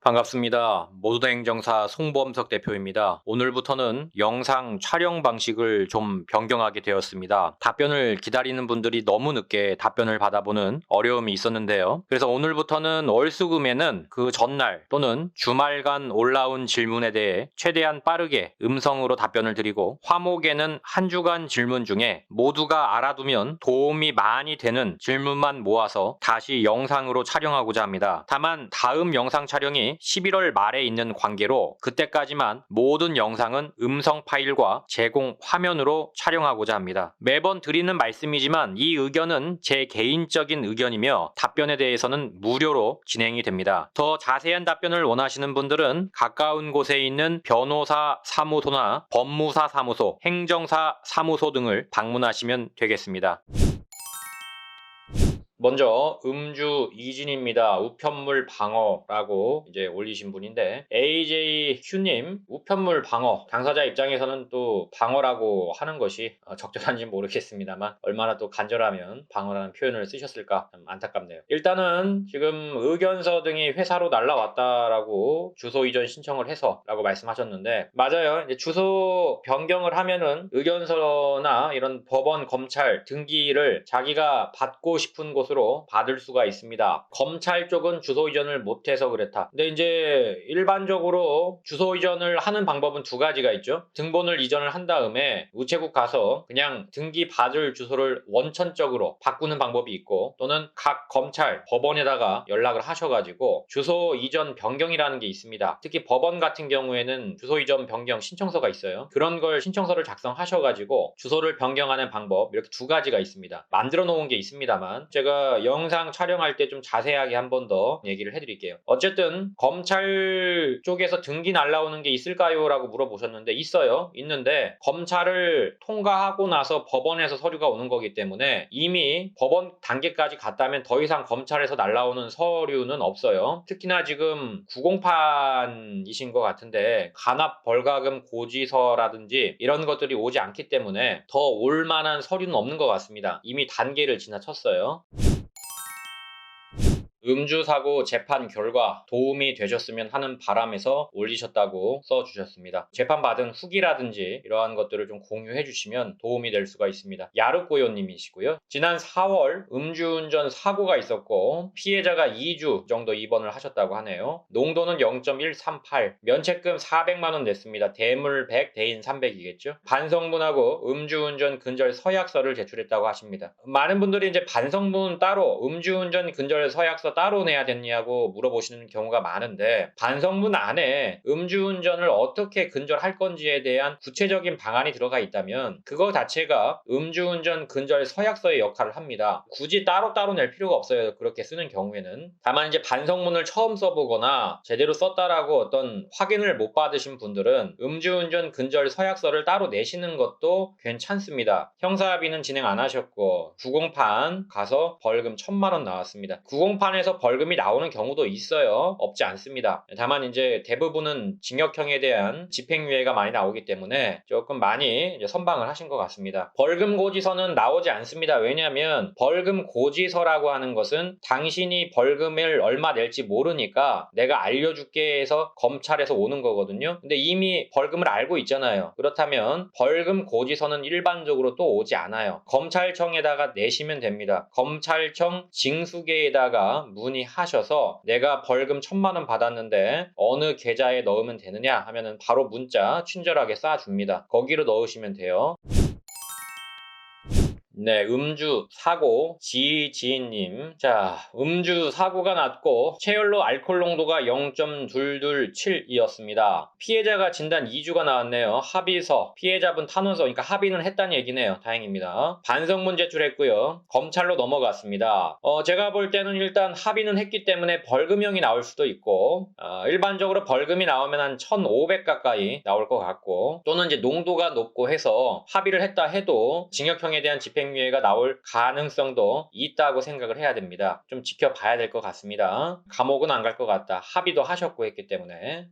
반갑습니다. 모두다 행정사 송범석 대표입니다. 오늘부터는 영상 촬영 방식을 좀 변경하게 되었습니다. 답변을 기다리는 분들이 너무 늦게 답변을 받아보는 어려움이 있었는데요. 그래서 오늘부터는 월수금에는 그 전날 또는 주말간 올라온 질문에 대해 최대한 빠르게 음성으로 답변을 드리고, 화목에는 한 주간 질문 중에 모두가 알아두면 도움이 많이 되는 질문만 모아서 다시 영상으로 촬영하고자 합니다. 다만 다음 영상 촬영이 11월 말에 있는 관계로 그때까지만 모든 영상은 음성 파일과 제공 화면으로 촬영하고자 합니다. 매번 드리는 말씀이지만 이 의견은 제 개인적인 의견이며 답변에 대해서는 무료로 진행이 됩니다. 더 자세한 답변을 원하시는 분들은 가까운 곳에 있는 변호사 사무소나 법무사 사무소, 행정사 사무소 등을 방문하시면 되겠습니다. 먼저 음주 이진입니다. 우편물 방어라고 이제 올리신 분인데, AJQ님 우편물 방어, 당사자 입장에서는 또 방어라고 하는 것이 적절한지 모르겠습니다만 얼마나 또 간절하면 방어라는 표현을 쓰셨을까 좀 안타깝네요. 일단은 지금 의견서 등이 회사로 날라왔다라고 주소 이전 신청을 해서 라고 말씀하셨는데, 맞아요. 이제 주소 변경을 하면은 의견서나 이런 법원, 검찰 등기를 자기가 받고 싶은 곳으로 받을 수가 있습니다. 검찰 쪽은 주소 이전을 못해서 그렇다. 근데 이제 일반적으로 주소 이전을 하는 방법은 두 가지가 있죠. 등본을 이전을 한 다음에 우체국 가서 그냥 등기 받을 주소를 원천적으로 바꾸는 방법이 있고, 또는 각 검찰, 법원에다가 연락을 하셔가지고 주소 이전 변경이라는 게 있습니다. 특히 법원 같은 경우에는 주소 이전 변경 신청서가 있어요. 그런 걸 신청서를 작성하셔가지고 주소를 변경하는 방법, 이렇게 두 가지가 있습니다. 만들어 놓은 게 있습니다만 제가 영상 촬영할 때 좀 자세하게 한 번 더 얘기를 해드릴게요. 어쨌든 검찰 쪽에서 등기 날라오는 게 있을까요? 라고 물어보셨는데, 있어요. 있는데 검찰을 통과하고 나서 법원에서 서류가 오는 거기 때문에 이미 법원 단계까지 갔다면 더 이상 검찰에서 날라오는 서류는 없어요. 특히나 지금 908이신 것 같은데 간합 벌가금 고지서라든지 이런 것들이 오지 않기 때문에 더 올만한 서류는 없는 것 같습니다. 이미 단계를 지나쳤어요. 음주사고 재판 결과 도움이 되셨으면 하는 바람에서 올리셨다고 써주셨습니다. 재판받은 후기라든지 이러한 것들을 좀 공유해 주시면 도움이 될 수가 있습니다. 야르꼬요님이시고요. 지난 4월 음주운전 사고가 있었고 피해자가 2주 정도 입원을 하셨다고 하네요. 농도는 0.138, 면책금 400만원 냈습니다. 대물 100, 대인 300이겠죠. 반성문하고 음주운전 근절 서약서를 제출했다고 하십니다. 많은 분들이 이제 반성문 따로, 음주운전 근절 서약서 따로 내야 되냐고 물어보시는 경우가 많은데, 반성문 안에 음주운전을 어떻게 근절할 건지에 대한 구체적인 방안이 들어가 있다면 그거 자체가 음주운전 근절 서약서의 역할을 합니다. 굳이 따로따로 낼 필요가 없어요. 그렇게 쓰는 경우에는. 다만 이제 반성문을 처음 써보거나 제대로 썼다라고 어떤 확인을 못 받으신 분들은 음주운전 근절 서약서를 따로 내시는 것도 괜찮습니다. 형사합의는 진행 안 하셨고 908 가서 벌금 1000만원 나왔습니다. 908에서 벌금이 나오는 경우도 있어요. 없지 않습니다. 다만 이제 대부분은 징역형에 대한 집행유예가 많이 나오기 때문에 조금 많이 이제 선방을 하신 것 같습니다. 벌금 고지서는 나오지 않습니다. 왜냐하면 벌금 고지서라고 하는 것은 당신이 벌금을 얼마 낼지 모르니까 내가 알려줄게 해서 검찰에서 오는 거거든요. 근데 이미 벌금을 알고 있잖아요. 그렇다면 벌금 고지서는 일반적으로 또 오지 않아요. 검찰청에다가 내시면 됩니다. 검찰청 징수계에다가 문의하셔서 내가 벌금 1000만원 받았는데 어느 계좌에 넣으면 되느냐 하면은 바로 문자 친절하게 쏴줍니다. 거기로 넣으시면 돼요. 네, 음주 사고 지지인님. 자, 음주 사고가 났고 체열로 알코올 농도가 0.227이었습니다. 피해자가 진단 2주가 나왔네요. 합의서, 피해자분 탄원서, 그러니까 합의는 했다는 얘기네요. 다행입니다. 반성문 제출했고요. 검찰로 넘어갔습니다. 제가 볼 때는 일단 합의는 했기 때문에 벌금형이 나올 수도 있고, 일반적으로 벌금이 나오면 한 1500 가까이 나올 것 같고, 또는 이제 농도가 높고 해서 합의를 했다 해도 징역형에 대한 집행유예가 나올 가능성도 있다고 생각을 해야 됩니다. 좀 지켜봐야 될 것 같습니다. 감옥은 안 갈 것 같다. 합의도 하셨고 했기 때문에.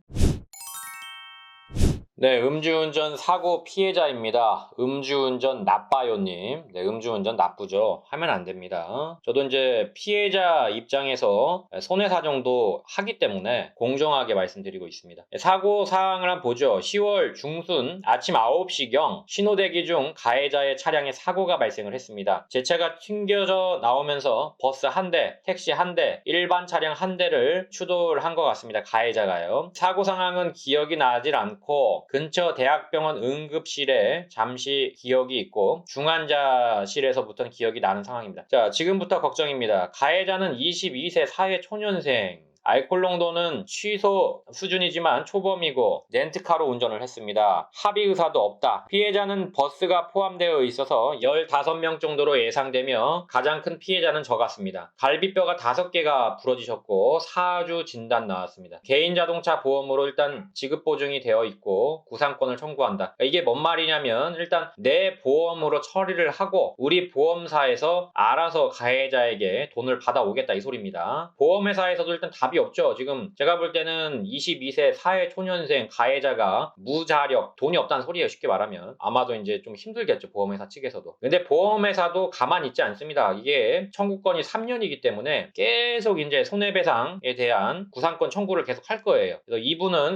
네, 음주운전 사고 피해자입니다. 음주운전 나빠요님. 네, 음주운전 나쁘죠. 하면 안 됩니다. 저도 이제 피해자 입장에서 손해사정도 하기 때문에 공정하게 말씀드리고 있습니다. 사고 사항을 한번 보죠. 10월 중순 아침 9시경 신호대기 중 가해자의 차량에 사고가 발생을 했습니다. 제 차가 튕겨져 나오면서 버스 한 대, 택시 한 대, 일반 차량 한 대를 추돌을 한 것 같습니다. 가해자가요. 사고 상황은 기억이 나질 않고 근처 대학병원 응급실에 잠시 기억이 있고 중환자실에서부터는 기억이 나는 상황입니다. 자, 지금부터 걱정입니다. 가해자는 22세 사회 초년생. 알코올 농도는 취소 수준이지만 초범이고 렌트카로 운전을 했습니다. 합의 의사도 없다. 피해자는 버스가 포함되어 있어서 15명 정도로 예상되며 가장 큰 피해자는 저 같습니다. 갈비뼈가 5개가 부러지셨고 사주 진단 나왔습니다. 개인자동차 보험으로 일단 지급보증이 되어 있고 구상권을 청구한다. 이게 뭔 말이냐면 일단 내 보험으로 처리를 하고 우리 보험사에서 알아서 가해자에게 돈을 받아오겠다 이 소리입니다. 보험회사에서도 일단 답이 없죠. 지금 제가 볼 때는 22세 사회 초년생 가해자가 무자력, 돈이 없다는 소리예요. 쉽게 말하면. 아마도 이제 좀 힘들겠죠. 보험회사 측에서도. 근데 보험회사도 가만히 있지 않습니다. 이게 청구권이 3년이기 때문에 계속 이제 손해배상에 대한 구상권 청구를 계속 할 거예요. 그래서 이분은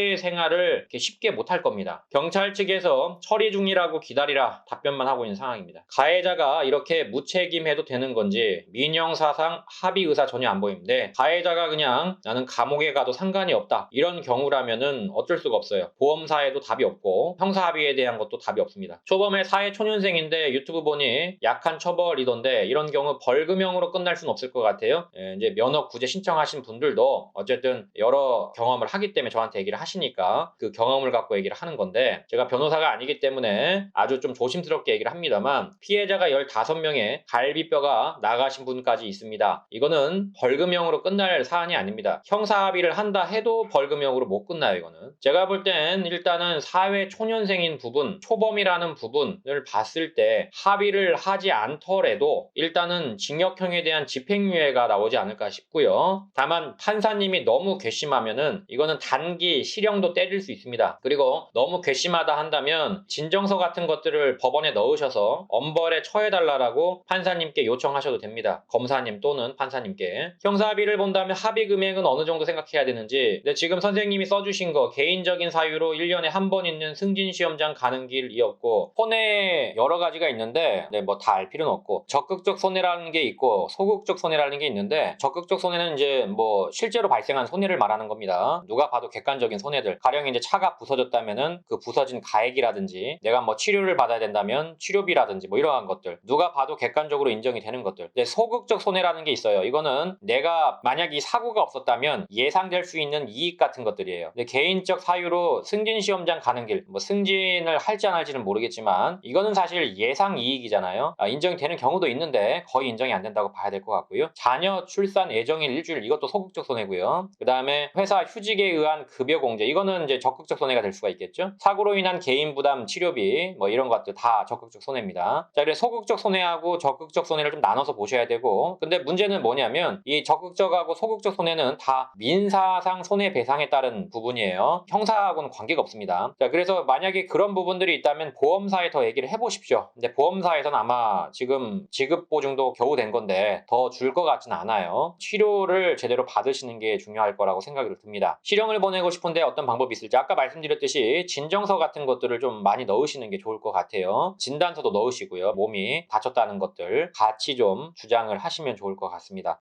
사회생활을 이렇게 쉽게 못 할 겁니다. 경찰 측에서 처리 중이라고 기다리라 답변만 하고 있는 상황입니다. 가해자가 이렇게 무책임해도 되는 건지 민형사상 합의 의사 전혀 안 보입니다. 가해자가 그냥 나는 감옥에 가도 상관이 없다 이런 경우라면은 어쩔 수가 없어요. 보험사에도 답이 없고 형사합의에 대한 것도 답이 없습니다. 초범의 사회 초년생인데 유튜브 보니 약한 처벌이던데 이런 경우 벌금형으로 끝날 수는 없을 것 같아요. 이제 면허 구제 신청하신 분들도 어쨌든 여러 경험을 하기 때문에 저한테 얘기를 하시니까 그 경험을 갖고 얘기를 하는 건데 제가 변호사가 아니기 때문에 아주 좀 조심스럽게 얘기를 합니다만 피해자가 15명의 갈비뼈가 나가신 분까지 있습니다. 이거는 벌금형으로 끝날 사안이 아닙니다. 형사합의를 한다 해도 벌금형으로 못 끝나요. 이거는 제가 볼 땐 일단은 사회 초년생인 부분, 초범이라는 부분을 봤을 때 합의를 하지 않더라도 일단은 징역형에 대한 집행유예가 나오지 않을까 싶고요. 다만 판사님이 너무 괘씸하면은 이거는 단기 실형도 때릴 수 있습니다. 그리고 너무 괘씸하다 한다면 진정서 같은 것들을 법원에 넣으셔서 엄벌에 처해달라고 판사님께 요청하셔도 됩니다. 검사님 또는 판사님께. 형사합의를 본다면 합의 금액은 어느 정도 생각해야 되는지. 근데 지금 선생님이 써주신 거 개인적인 사유로 1년에 한 번 있는 승진시험장 가는 길이었고 손해 여러 가지가 있는데 뭐 다 알 필요는 없고 적극적 손해라는 게 있고 소극적 손해라는 게 있는데 적극적 손해는 이제 뭐 실제로 발생한 손해를 말하는 겁니다. 누가 봐도 객관적인 손해들. 가령 이제 차가 부서졌다면은 그 부서진 가액이라든지 내가 뭐 치료를 받아야 된다면 치료비라든지 뭐 이러한 것들. 누가 봐도 객관적으로 인정이 되는 것들. 근데 소극적 손해라는 게 있어요. 이거는 내가 만약 이 사고가 없었다면 예상될 수 있는 이익 같은 것들이에요. 근데 개인적 사유로 승진시험장 가는 길, 뭐 승진을 할지 안 할지는 모르겠지만 이거는 사실 예상 이익이잖아요. 인정이 되는 경우도 있는데 거의 인정이 안 된다고 봐야 될 것 같고요. 자녀 출산 예정일 일주일 이것도 소극적 손해고요. 그 다음에 회사 휴직에 의한 급여 공제 이거는 이제 적극적 손해가 될 수가 있겠죠. 사고로 인한 개인 부담 치료비 뭐 이런 것들 다 적극적 손해입니다. 자, 그래서 소극적 손해하고 적극적 손해를 좀 나눠서 보셔야 되고 근데 문제는 뭐냐면 이 적극적하고 소극적 손해는 다 민사상 손해배상에 따른 부분이에요. 형사하고는 관계가 없습니다. 자, 그래서 만약에 그런 부분들이 있다면 보험사에 더 얘기를 해보십시오. 근데 보험사에서는 아마 지금 지급보증도 겨우 된 건데 더 줄 것 같지는 않아요. 치료를 제대로 받으시는 게 중요할 거라고 생각이 듭니다. 실형을 보내고 싶은데 어떤 방법이 있을지 아까 말씀드렸듯이 진정서 같은 것들을 좀 많이 넣으시는 게 좋을 것 같아요. 진단서도 넣으시고요. 몸이 다쳤다는 것들 같이 좀 주장을 하시면 좋을 것 같습니다.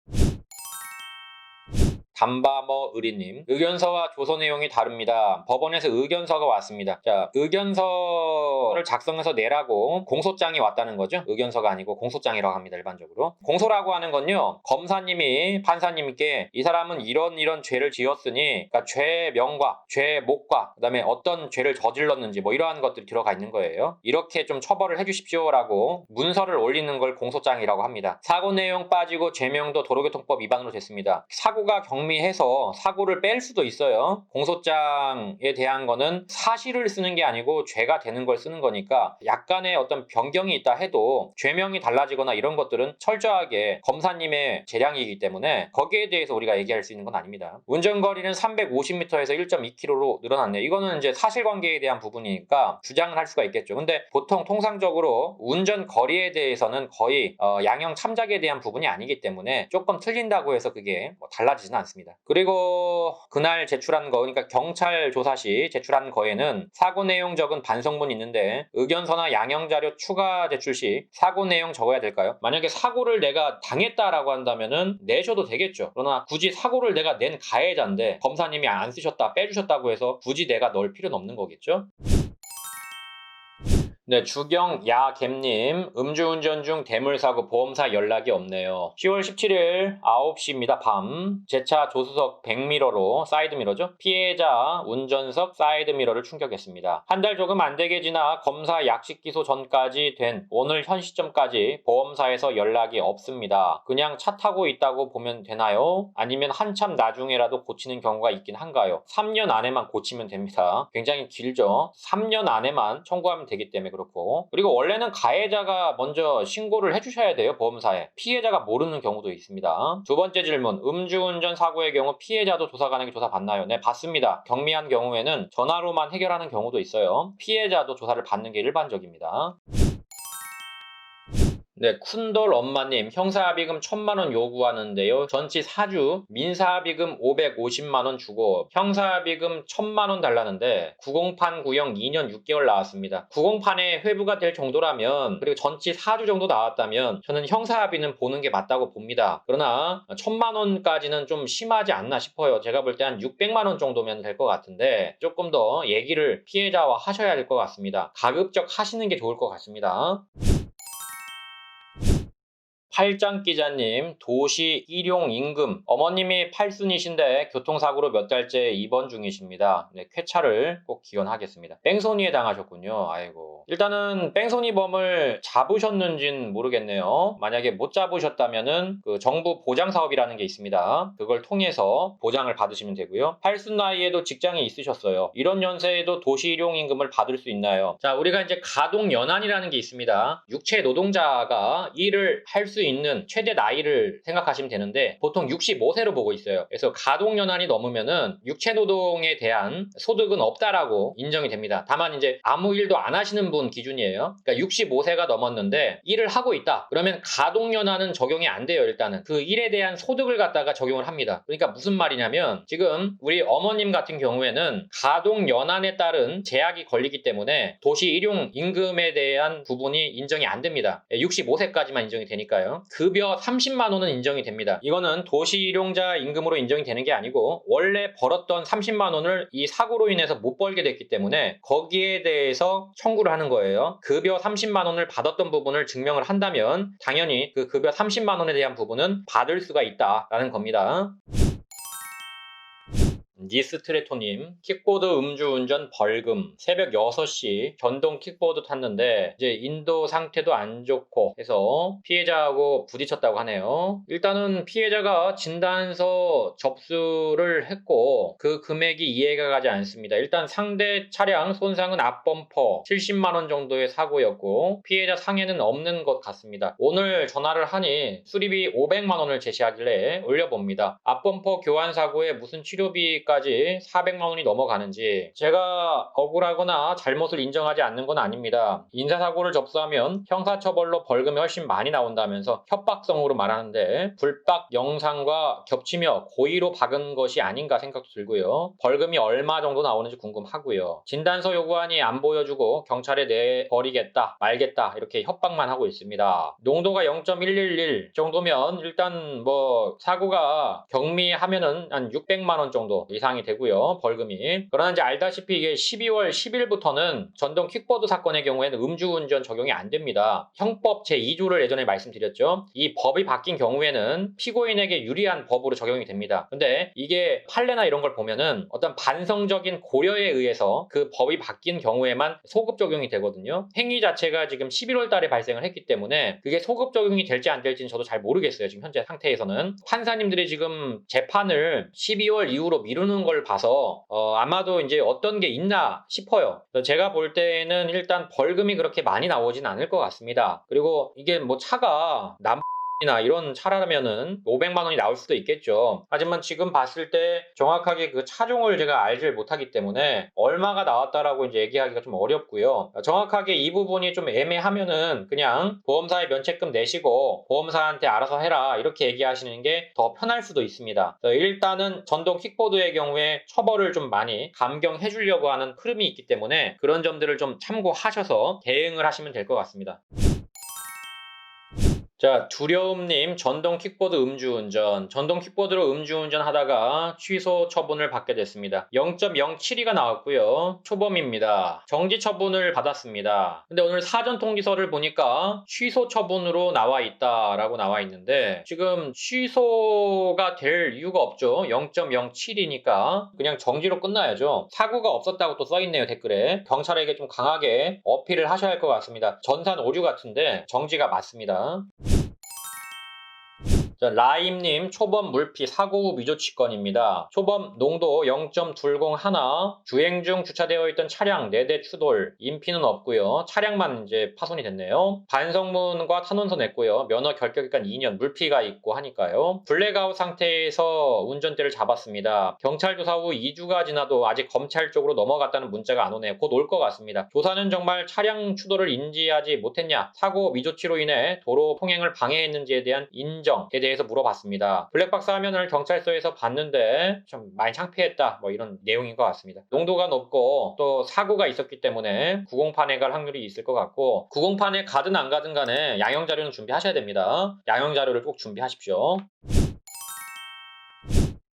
담바머 의리님 의견서와 조서 내용이 다릅니다. 법원에서 의견서가 왔습니다. 자, 의견서를 작성해서 내라고 공소장이 왔다는 거죠. 의견서가 아니고 공소장이라고 합니다. 일반적으로. 공소라고 하는 건요. 검사님이 판사님께 이 사람은 이런 죄를 지었으니 그러니까 죄 명과 죄 목과 그 다음에 어떤 죄를 저질렀는지 뭐 이러한 것들이 들어가 있는 거예요. 이렇게 좀 처벌을 해주십시오라고 문서를 올리는 걸 공소장이라고 합니다. 사고 내용 빠지고 죄명도 도로교통법 위반으로 됐습니다. 사고가 경미해서 사고를 뺄 수도 있어요. 공소장에 대한 거는 사실을 쓰는 게 아니고 죄가 되는 걸 쓰는 거니까 약간의 어떤 변경이 있다 해도 죄명이 달라지거나 이런 것들은 철저하게 검사님의 재량이기 때문에 거기에 대해서 우리가 얘기할 수 있는 건 아닙니다. 운전거리는 350m에서 1.2km로 늘어났네요. 이거는 이제 사실관계에 대한 부분이니까 주장을 할 수가 있겠죠. 근데 보통 통상적으로 운전거리에 대해서는 거의 양형 참작에 대한 부분이 아니기 때문에 조금 틀린다고 해서 그게 뭐 달라지지는 않습니다. 그리고 그날 제출한 거, 그러니까 경찰 조사 시 제출한 거에는 사고 내용 적은 반성문이 있는데 의견서나 양형자료 추가 제출 시 사고 내용 적어야 될까요? 만약에 사고를 내가 당했다라고 한다면은 내셔도 되겠죠. 그러나 굳이 사고를 내가 낸 가해자인데 검사님이 안 쓰셨다, 빼주셨다고 해서 굳이 내가 넣을 필요는 없는 거겠죠? 네, 주경야갬님, 음주운전 중 대물사고 보험사 연락이 없네요. 10월 17일 9시입니다. 밤. 제 차 조수석 백미러로, 사이드미러죠? 피해자 운전석 사이드미러를 충격했습니다. 한 달 조금 안 되게 지나 검사 약식 기소 전까지 된 오늘 현 시점까지 보험사에서 연락이 없습니다. 그냥 차 타고 있다고 보면 되나요? 아니면 한참 나중에라도 고치는 경우가 있긴 한가요? 3년 안에만 고치면 됩니다. 굉장히 길죠? 3년 안에만 청구하면 되기 때문에 그렇고, 그리고 원래는 가해자가 먼저 신고를 해주셔야 돼요. 보험사에. 피해자가 모르는 경우도 있습니다. 두 번째 질문, 음주운전 사고의 경우 피해자도 조사관에게 조사받나요? 네, 받습니다. 경미한 경우에는 전화로만 해결하는 경우도 있어요. 피해자도 조사를 받는 게 일반적입니다. 네, 쿤돌 엄마님, 형사합의금 1000만원 요구하는데요. 전치 4주, 민사합의금 550만원 주고 형사합의금 1000만원 달라는데 90판 구형 2년 6개월 나왔습니다. 90판에 회부가 될 정도라면, 그리고 전치 4주 정도 나왔다면 저는 형사합의는 보는 게 맞다고 봅니다. 그러나 1000만원까지는 좀 심하지 않나 싶어요. 제가 볼 때 한 600만원 정도면 될 것 같은데 조금 더 얘기를 피해자와 하셔야 될 것 같습니다. 가급적 하시는 게 좋을 것 같습니다. 팔짱 기자님, 도시 일용 임금. 어머님이 8순이신데 교통사고로 몇 달째 입원 중이십니다. 네, 쾌차를 꼭 기원하겠습니다. 뺑소니에 당하셨군요. 아이고. 일단은 뺑소니범을 잡으셨는지는 모르겠네요. 만약에 못 잡으셨다면은 그 정부 보장 사업이라는 게 있습니다. 그걸 통해서 보장을 받으시면 되고요. 8순 나이에도 직장이 있으셨어요. 이런 연세에도 도시 일용 임금을 받을 수 있나요? 자, 우리가 이제 가동 연한이라는 게 있습니다. 육체 노동자가 일을 할 수 있는 최대 나이를 생각하시면 되는데 보통 65세로 보고 있어요. 그래서 가동연한이 넘으면은 육체노동에 대한 소득은 없다라고 인정이 됩니다. 다만 이제 아무 일도 안 하시는 분 기준이에요. 그러니까 65세가 넘었는데 일을 하고 있다. 그러면 가동연한은 적용이 안 돼요. 일단은 그 일에 대한 소득을 갖다가 적용을 합니다. 그러니까 무슨 말이냐면 지금 우리 어머님 같은 경우에는 가동연한에 따른 제약이 걸리기 때문에 도시 일용 임금에 대한 부분이 인정이 안 됩니다. 65세까지만 인정이 되니까요. 급여 30만 원은 인정이 됩니다. 이거는 도시 일용자 임금으로 인정이 되는 게 아니고 원래 벌었던 30만 원을 이 사고로 인해서 못 벌게 됐기 때문에 거기에 대해서 청구를 하는 거예요. 급여 30만 원을 받았던 부분을 증명을 한다면 당연히 그 급여 30만 원에 대한 부분은 받을 수가 있다라는 겁니다. 니스트레토님, 킥보드 음주운전 벌금. 새벽 6시 전동 킥보드 탔는데 이제 인도 상태도 안 좋고 해서 피해자하고 부딪혔다고 하네요. 일단은 피해자가 진단서 접수를 했고 그 금액이 이해가 가지 않습니다. 일단 상대 차량 손상은 앞범퍼 70만 원 정도의 사고였고 피해자 상해는 없는 것 같습니다. 오늘 전화를 하니 수리비 500만 원을 제시하길래 올려봅니다. 앞범퍼 교환 사고에 무슨 치료비까지 400만 원이 넘어가는지, 제가 억울하거나 잘못을 인정하지 않는 건 아닙니다. 인사사고를 접수하면 형사처벌로 벌금이 훨씬 많이 나온다면서 협박성으로 말하는데 불박 영상과 겹치며 고의로 박은 것이 아닌가 생각도 들고요. 벌금이 얼마 정도 나오는지 궁금하고요. 진단서 요구하니 안 보여주고 경찰에 내버리겠다 말겠다 이렇게 협박만 하고 있습니다. 농도가 0.111 정도면 일단 뭐 사고가 경미하면은 한 600만 원 정도 이상이 되고요. 벌금이. 그러나 이제 알다시피 이게 12월 10일부터는 전동 킥보드 사건의 경우에는 음주운전 적용이 안 됩니다. 형법 제2조를 예전에 말씀드렸죠. 이 법이 바뀐 경우에는 피고인에게 유리한 법으로 적용이 됩니다. 근데 이게 판례나 이런 걸 보면은 어떤 반성적인 고려에 의해서 그 법이 바뀐 경우에만 소급 적용이 되거든요. 행위 자체가 지금 11월 달에 발생을 했기 때문에 그게 소급 적용이 될지 안 될지는 저도 잘 모르겠어요. 지금 현재 상태에서는. 판사님들이 지금 재판을 12월 이후로 미루는 걸 봐서 아마도 이제 어떤 게 있나 싶어요. 제가 볼 때는 일단 벌금이 그렇게 많이 나오진 않을 것 같습니다. 그리고 이게 뭐 차가 이나 이런 차라면은 500만 원이 나올 수도 있겠죠. 하지만 지금 봤을 때 정확하게 그 차종을 제가 알질 못하기 때문에 얼마가 나왔다라고 이제 얘기하기가 좀 어렵고요. 정확하게 이 부분이 좀 애매하면은 그냥 보험사에 면책금 내시고 보험사한테 알아서 해라 이렇게 얘기하시는 게 더 편할 수도 있습니다. 일단은 전동 킥보드의 경우에 처벌을 좀 많이 감경해 주려고 하는 흐름이 있기 때문에 그런 점들을 좀 참고하셔서 대응을 하시면 될 것 같습니다. 자, 두려움님, 전동 킥보드 음주운전. 전동 킥보드로 음주운전 하다가 취소 처분을 받게 됐습니다. 0.07위가 나왔고요. 초범입니다. 정지 처분을 받았습니다. 근데 오늘 사전 통지서를 보니까 취소 처분으로 나와 있다라고 나와 있는데 지금 취소가 될 이유가 없죠. 0.07이니까 그냥 정지로 끝나야죠. 사고가 없었다고 또 써있네요, 댓글에. 경찰에게 좀 강하게 어필을 하셔야 할 것 같습니다. 전산 오류 같은데 정지가 맞습니다. 자, 라임님 초범 물피 사고 후 미조 치권입니다. 초범 농도 0.201, 주행 중 주차되어 있던 차량 4대 추돌, 인피는 없고요. 차량만 이제 파손이 됐네요. 반성문과 탄원서 냈고요. 면허 결격기간 2년, 물피가 있고 하니까요. 블랙아웃 상태에서 운전대를 잡았습니다. 경찰 조사 후 2주가 지나도 아직 검찰 쪽으로 넘어갔다는 문자가 안 오네요. 곧 올 것 같습니다. 조사는 정말 차량 추돌을 인지하지 못했냐, 사고 미조치로 인해 도로 통행을 방해했는지에 대한 인정에 대해서 물어봤습니다. 블랙박스 화면을 경찰서에서 봤는데 좀 많이 창피했다 뭐 이런 내용인 것 같습니다. 농도가 높고 또 사고가 있었기 때문에 구공판에 갈 확률이 있을 것 같고, 구공판에 가든 안 가든 간에 양형 자료는 준비하셔야 됩니다. 양형 자료를 꼭 준비하십시오.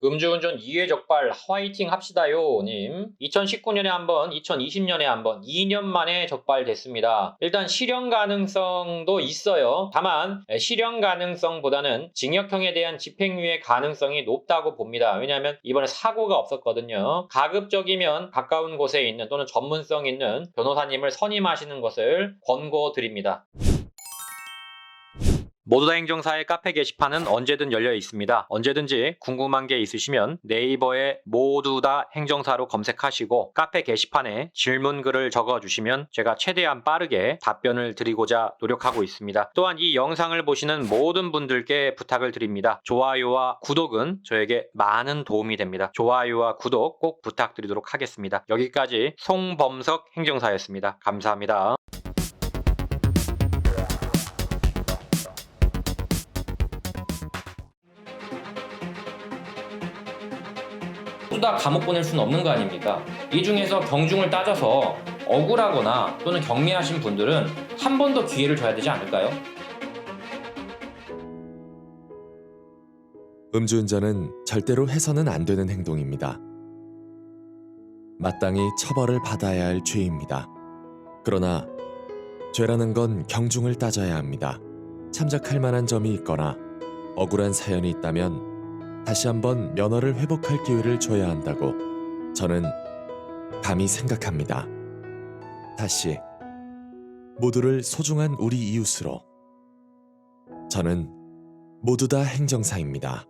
음주운전 2회 적발 화이팅 합시다요 님. 2019년에 한번 2020년에 한번 2년 만에 적발됐습니다. 일단 실형 가능성도 있어요. 다만 실형 가능성보다는 징역형에 대한 집행유예 가능성이 높다고 봅니다. 왜냐하면 이번에 사고가 없었거든요. 가급적이면 가까운 곳에 있는 또는 전문성 있는 변호사님을 선임하시는 것을 권고드립니다. 모두다 행정사의 카페 게시판은 언제든 열려 있습니다. 언제든지 궁금한 게 있으시면 네이버에 모두다 행정사로 검색하시고 카페 게시판에 질문글을 적어주시면 제가 최대한 빠르게 답변을 드리고자 노력하고 있습니다. 또한 이 영상을 보시는 모든 분들께 부탁을 드립니다. 좋아요와 구독은 저에게 많은 도움이 됩니다. 좋아요와 구독 꼭 부탁드리도록 하겠습니다. 여기까지 송범석 행정사였습니다. 감사합니다. 모두 다 감옥 보낼 수는 없는 거 아닙니까? 이 중에서 경중을 따져서 억울하거나 또는 경미하신 분들은 한 번 더 기회를 줘야 되지 않을까요? 음주운전은 절대로 해서는 안 되는 행동입니다. 마땅히 처벌을 받아야 할 죄입니다. 그러나 죄라는 건 경중을 따져야 합니다. 참작할 만한 점이 있거나 억울한 사연이 있다면 다시 한번 면허를 회복할 기회를 줘야 한다고 저는 감히 생각합니다. 다시 모두를 소중한 우리 이웃으로, 저는 모두 다 행정사입니다.